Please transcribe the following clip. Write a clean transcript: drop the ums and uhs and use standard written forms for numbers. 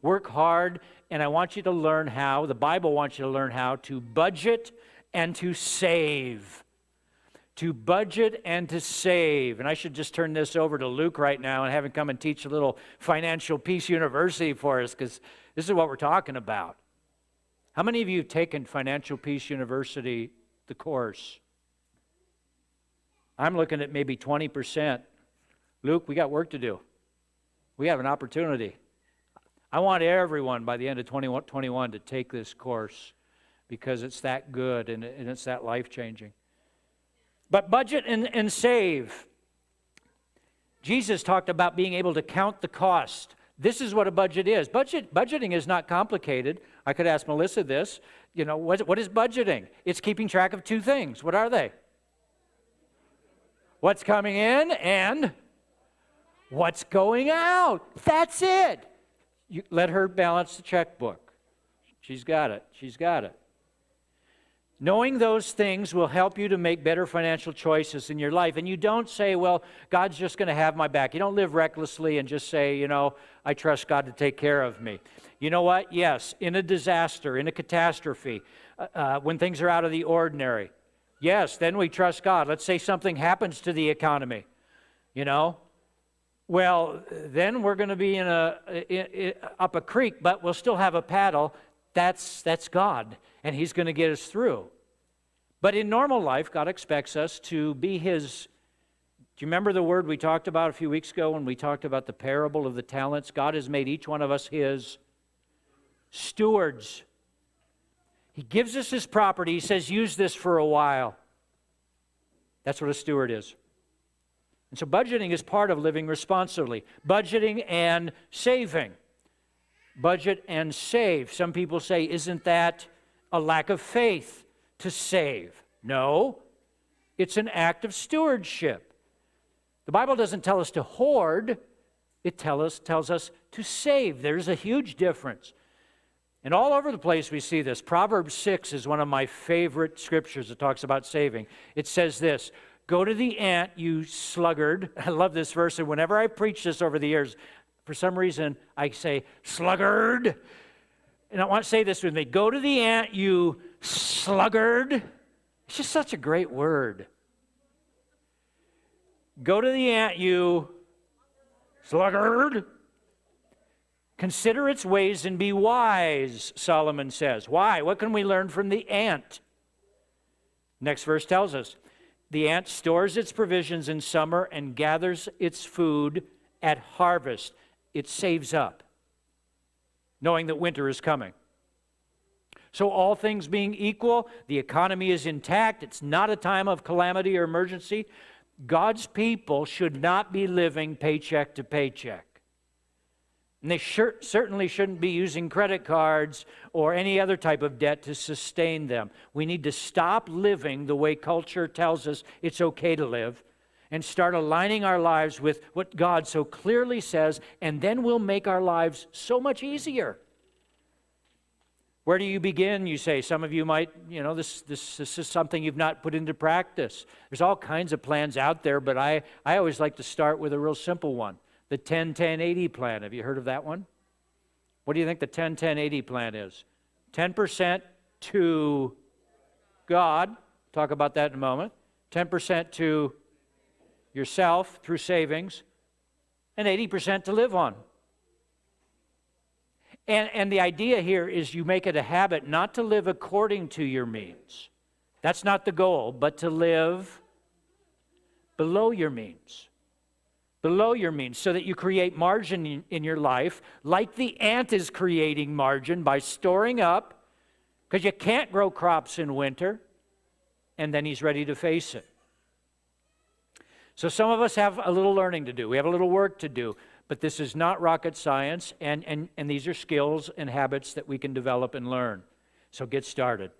work hard, and I want you to learn how, the Bible wants you to learn how to budget and to save. To budget and to save. And I should just turn this over to Luke right now and have him come and teach a little Financial Peace University for us, because this is what we're talking about. How many of you have taken Financial Peace University, the course? I'm looking at maybe 20%. Luke, we got work to do. We have an opportunity. I want everyone by the end of 2021 to take this course, because it's that good and it's that life-changing. But budget and save. Jesus talked about being able to count the cost. This is what a budget is. Budgeting is not complicated. I could ask Melissa this. You know, what is budgeting? It's keeping track of two things. What are they? What's coming in and what's going out. That's it. You let her balance the checkbook. She's got it. She's got it. Knowing those things will help you to make better financial choices in your life. And you don't say, well, God's just going to have my back. You don't live recklessly and just say, you know, I trust God to take care of me. You know what? Yes, in a disaster, in a catastrophe, when things are out of the ordinary, yes, then we trust God. Let's say something happens to the economy, you know. Well, then we're going to be up a creek, but we'll still have a paddle. That's God, and He's going to get us through. But in normal life, God expects us to be His. Do you remember the word we talked about a few weeks ago when we talked about the parable of the talents? God has made each one of us His stewards. He gives us His property. He says, use this for a while. That's what a steward is. And so budgeting is part of living responsibly. Budgeting and saving. Budget and save. Some people say, isn't that a lack of faith to save? No, it's an act of stewardship. The Bible doesn't tell us to hoard. It tells us to save. There's a huge difference. And all over the place we see this. Proverbs 6 is one of my favorite scriptures that talks about saving. It says this, go to the ant, you sluggard. I love this verse, and whenever I preach this over the years, for some reason, I say, sluggard. And I want to say this with me. Go to the ant, you sluggard. It's just such a great word. Go to the ant, you sluggard. Consider its ways and be wise, Solomon says. Why? What can we learn from the ant? Next verse tells us, the ant stores its provisions in summer and gathers its food at harvest. It saves up, knowing that winter is coming. So all things being equal, the economy is intact. It's not a time of calamity or emergency. God's people should not be living paycheck to paycheck. And they certainly shouldn't be using credit cards or any other type of debt to sustain them. We need to stop living the way culture tells us it's okay to live and start aligning our lives with what God so clearly says, and then we'll make our lives so much easier. Where do you begin, you say? Some of you might, this is something you've not put into practice. There's all kinds of plans out there, but I always like to start with a real simple one. The 10-10-80 plan. Have you heard of that one? What do you think the 10-10-80 plan is? 10% to God. Talk about that in a moment. 10% to yourself through savings, and 80% to live on. And the idea here is you make it a habit not to live according to your means. That's not the goal, but to live below your means. Below your means, so that you create margin in your life, like the ant is creating margin by storing up, because you can't grow crops in winter, and then he's ready to face it. So some of us have a little learning to do. We have a little work to do. But this is not rocket science, and these are skills and habits that we can develop and learn. So get started.